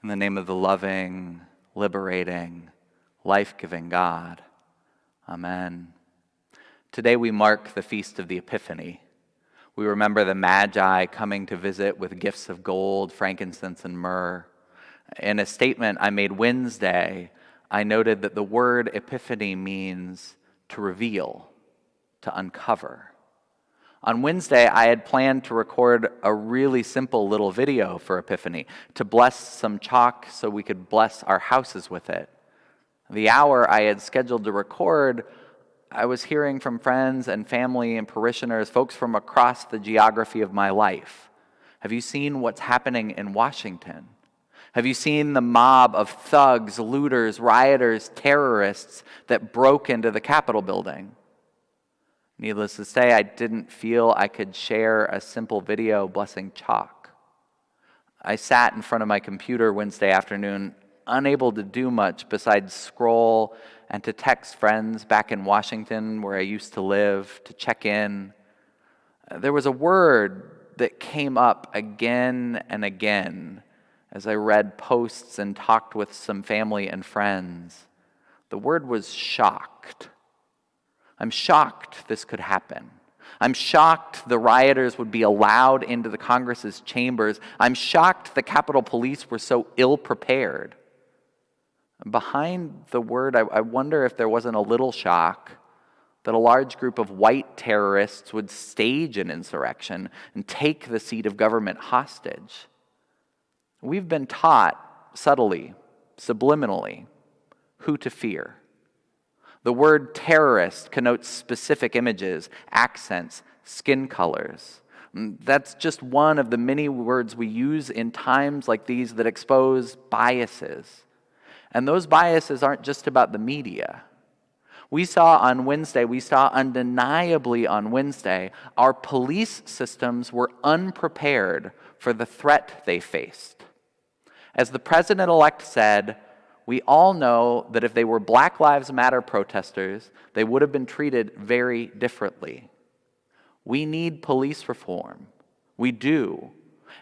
In the name of the loving, liberating, life-giving God. Amen. Today we mark the feast of the Epiphany. We remember the Magi coming to visit with gifts of gold, frankincense, and myrrh. In a statement I made Wednesday, I noted that the word Epiphany means to reveal, to uncover. On Wednesday, I had planned to record a really simple little video for Epiphany, to bless some chalk so we could bless our houses with it. The hour I had scheduled to record, I was hearing from friends and family and parishioners, folks from across the geography of my life. Have you seen what's happening in Washington? Have you seen the mob of thugs, looters, rioters, terrorists that broke into the Capitol building? Needless to say, I didn't feel I could share a simple video blessing chalk. I sat in front of my computer Wednesday afternoon, unable to do much besides scroll and to text friends back in Washington where I used to live, to check in. There was a word that came up again and again as I read posts and talked with some family and friends. The word was shocked. I'm shocked this could happen. I'm shocked the rioters would be allowed into the Congress's chambers. I'm shocked the Capitol Police were so ill-prepared. Behind the word, I wonder if there wasn't a little shock that a large group of white terrorists would stage an insurrection and take the seat of government hostage. We've been taught subtly, subliminally, who to fear. The word terrorist connotes specific images, accents, skin colors. That's just one of the many words we use in times like these that expose biases. And those biases aren't just about the media. We saw undeniably on Wednesday, our police systems were unprepared for the threat they faced. As the president-elect said, we all know that if they were Black Lives Matter protesters, they would have been treated very differently. We need police reform. We do.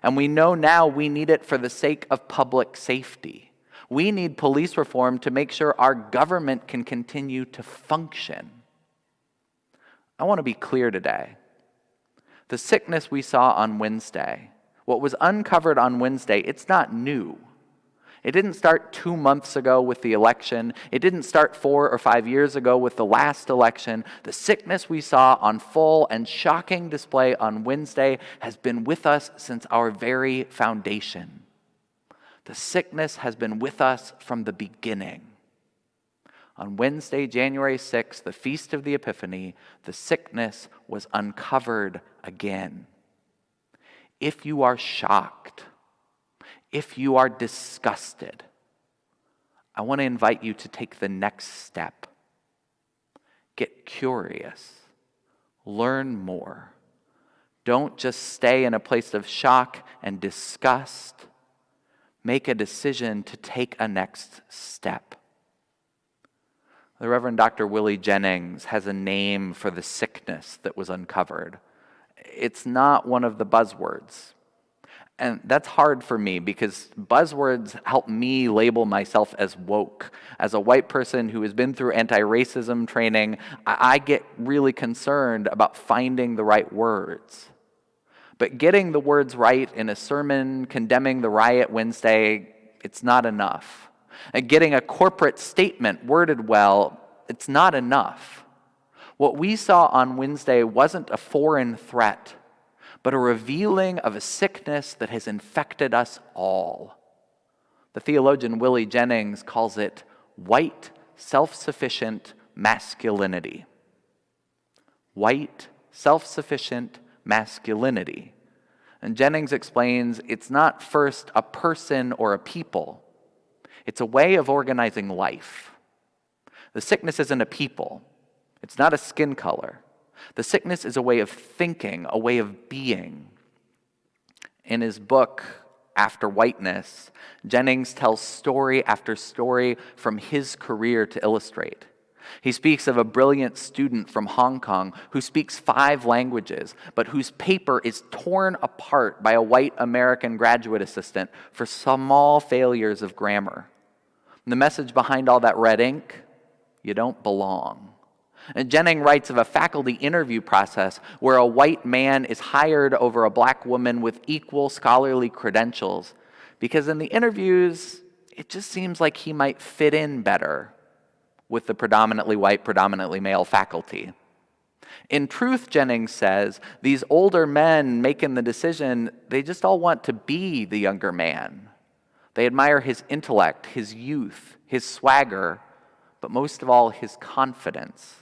And we know now we need it for the sake of public safety. We need police reform to make sure our government can continue to function. I want to be clear today. The sickness we saw on Wednesday, what was uncovered on Wednesday, it's not new. It didn't start 2 months ago with the election. It didn't start 4 or 5 years ago with the last election. The sickness we saw on full and shocking display on Wednesday has been with us since our very foundation. The sickness has been with us from the beginning. On Wednesday, January 6th, the Feast of the Epiphany, the sickness was uncovered again. If you are shocked, if you are disgusted, I want to invite you to take the next step. Get curious. Learn more. Don't just stay in a place of shock and disgust. Make a decision to take a next step. The Reverend Dr. Willie Jennings has a name for the sickness that was uncovered. It's not one of the buzzwords. And that's hard for me because buzzwords help me label myself as woke. As a white person who has been through anti-racism training, I get really concerned about finding the right words. But getting the words right in a sermon condemning the riot Wednesday, it's not enough. And getting a corporate statement worded well, it's not enough. What we saw on Wednesday wasn't a foreign threat, but a revealing of a sickness that has infected us all. The theologian Willie Jennings calls it white, self-sufficient masculinity. White, self-sufficient masculinity. And Jennings explains it's not first a person or a people. It's a way of organizing life. The sickness isn't a people. It's not a skin color. The sickness is a way of thinking, a way of being. In his book, After Whiteness, Jennings tells story after story from his career to illustrate. He speaks of a brilliant student from Hong Kong who speaks 5 languages, but whose paper is torn apart by a white American graduate assistant for small failures of grammar. And the message behind all that red ink: you don't belong. And Jennings writes of a faculty interview process where a white man is hired over a black woman with equal scholarly credentials, because in the interviews, it just seems like he might fit in better with the predominantly white, predominantly male faculty. In truth, Jennings says, these older men making the decision, they just all want to be the younger man. They admire his intellect, his youth, his swagger, but most of all, his confidence.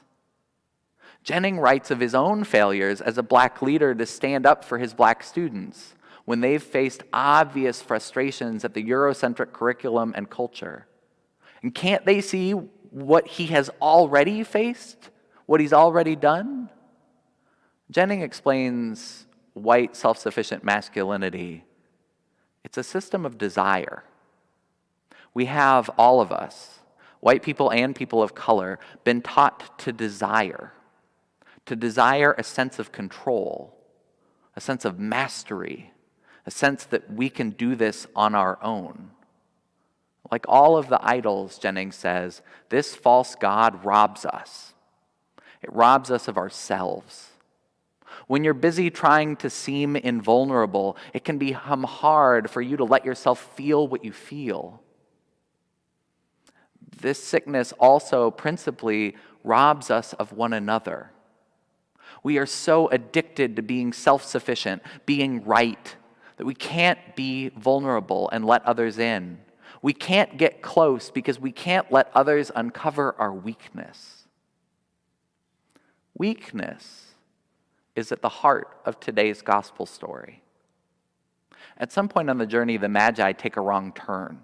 Jennings writes of his own failures as a black leader to stand up for his black students when they've faced obvious frustrations at the Eurocentric curriculum and culture. And can't they see what he has already faced, what he's already done? Jennings explains white self-sufficient masculinity. It's a system of desire. We have, all of us, white people and people of color, been taught to desire a sense of control, a sense of mastery, a sense that we can do this on our own. Like all of the idols, Jennings says, this false god robs us. It robs us of ourselves. When you're busy trying to seem invulnerable, it can become hard for you to let yourself feel what you feel. This sickness also principally robs us of one another. We are so addicted to being self-sufficient, being right, that we can't be vulnerable and let others in. We can't get close because we can't let others uncover our weakness. Weakness is at the heart of today's gospel story. At some point on the journey, the Magi take a wrong turn.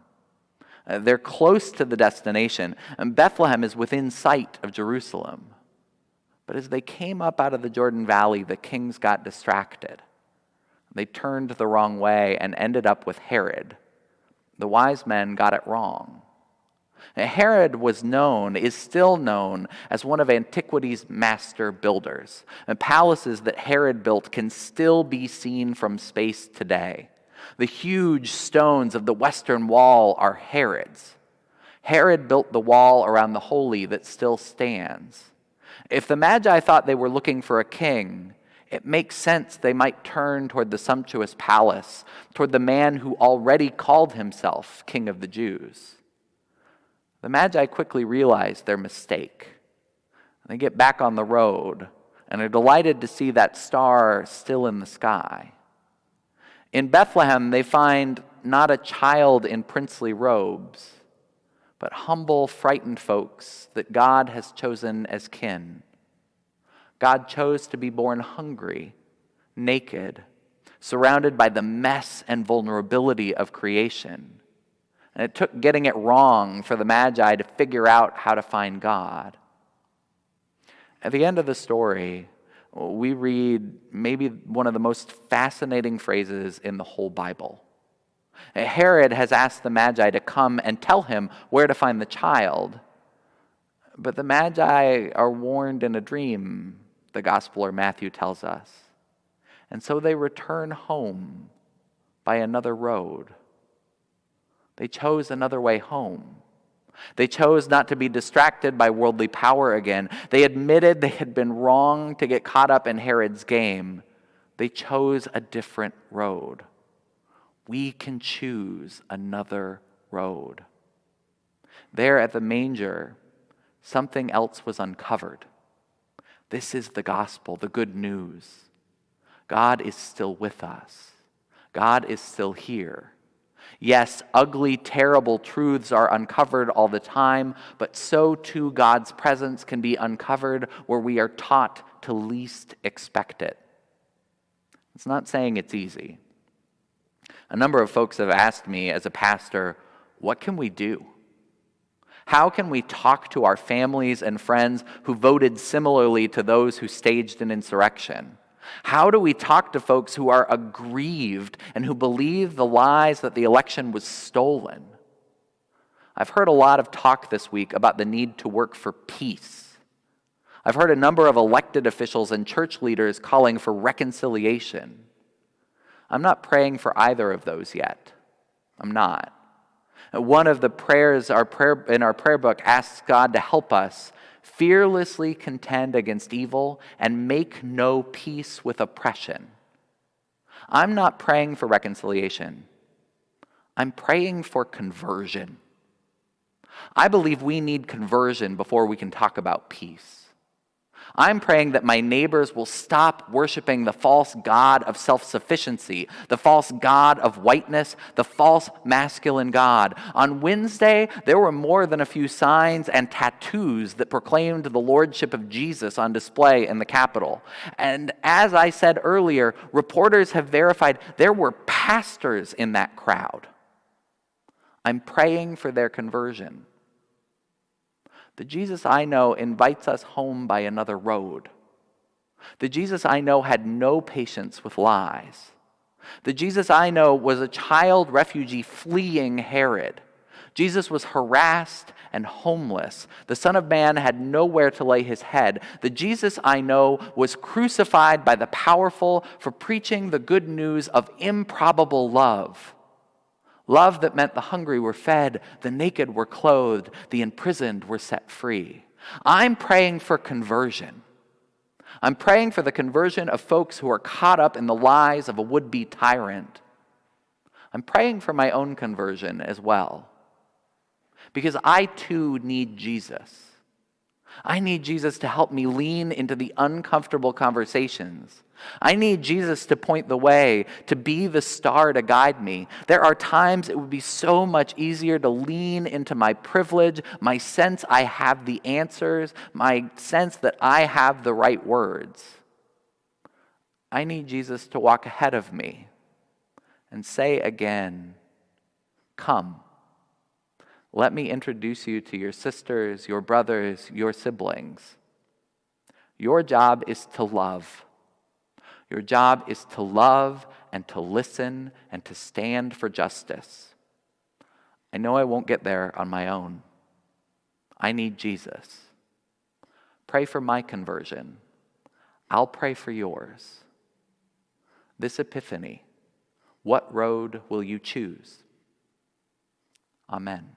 They're close to the destination, and Bethlehem is within sight of Jerusalem. But as they came up out of the Jordan Valley, the kings got distracted. They turned the wrong way and ended up with Herod. The wise men got it wrong. Herod is still known as one of antiquity's master builders. And palaces that Herod built can still be seen from space today. The huge stones of the Western Wall are Herod's. Herod built the wall around the Holy that still stands. If the Magi thought they were looking for a king, it makes sense they might turn toward the sumptuous palace, toward the man who already called himself King of the Jews. The Magi quickly realize their mistake. They get back on the road and are delighted to see that star still in the sky. In Bethlehem, they find not a child in princely robes, but humble, frightened folks that God has chosen as kin. God chose to be born hungry, naked, surrounded by the mess and vulnerability of creation. And it took getting it wrong for the Magi to figure out how to find God. At the end of the story, we read maybe one of the most fascinating phrases in the whole Bible. Herod has asked the Magi to come and tell him where to find the child, but the Magi are warned in a dream, the Gospeler Matthew tells us. And so they return home by another road. They chose another way home. They chose not to be distracted by worldly power again. They admitted they had been wrong to get caught up in Herod's game. They chose a different road. We can choose another road. There at the manger, something else was uncovered. This is the gospel, the good news. God is still with us. God is still here. Yes, ugly, terrible truths are uncovered all the time, but so too God's presence can be uncovered where we are taught to least expect it. It's not saying it's easy. A number of folks have asked me as a pastor, what can we do? How can we talk to our families and friends who voted similarly to those who staged an insurrection? How do we talk to folks who are aggrieved and who believe the lies that the election was stolen? I've heard a lot of talk this week about the need to work for peace. I've heard a number of elected officials and church leaders calling for reconciliation. I'm not praying for either of those yet. I'm not. One of the prayers in our prayer book asks God to help us fearlessly contend against evil and make no peace with oppression. I'm not praying for reconciliation. I'm praying for conversion. I believe we need conversion before we can talk about peace. I'm praying that my neighbors will stop worshiping the false god of self-sufficiency, the false god of whiteness, the false masculine god. On Wednesday, there were more than a few signs and tattoos that proclaimed the lordship of Jesus on display in the Capitol. And as I said earlier, reporters have verified there were pastors in that crowd. I'm praying for their conversion. The Jesus I know invites us home by another road. The Jesus I know had no patience with lies. The Jesus I know was a child refugee fleeing Herod. Jesus was harassed and homeless. The Son of Man had nowhere to lay his head. The Jesus I know was crucified by the powerful for preaching the good news of improbable love. Love that meant the hungry were fed, the naked were clothed, the imprisoned were set free. I'm praying for conversion. I'm praying for the conversion of folks who are caught up in the lies of a would-be tyrant. I'm praying for my own conversion as well. Because I too need Jesus. I need Jesus to help me lean into the uncomfortable conversations. I need Jesus to point the way, to be the star to guide me. There are times it would be so much easier to lean into my privilege, my sense I have the answers, my sense that I have the right words. I need Jesus to walk ahead of me and say again, "Come. Let me introduce you to your sisters, your brothers, your siblings. Your job is to love. Your job is to love and to listen and to stand for justice. I know I won't get there on my own. I need Jesus. Pray for my conversion. I'll pray for yours. This Epiphany, what road will you choose?" Amen.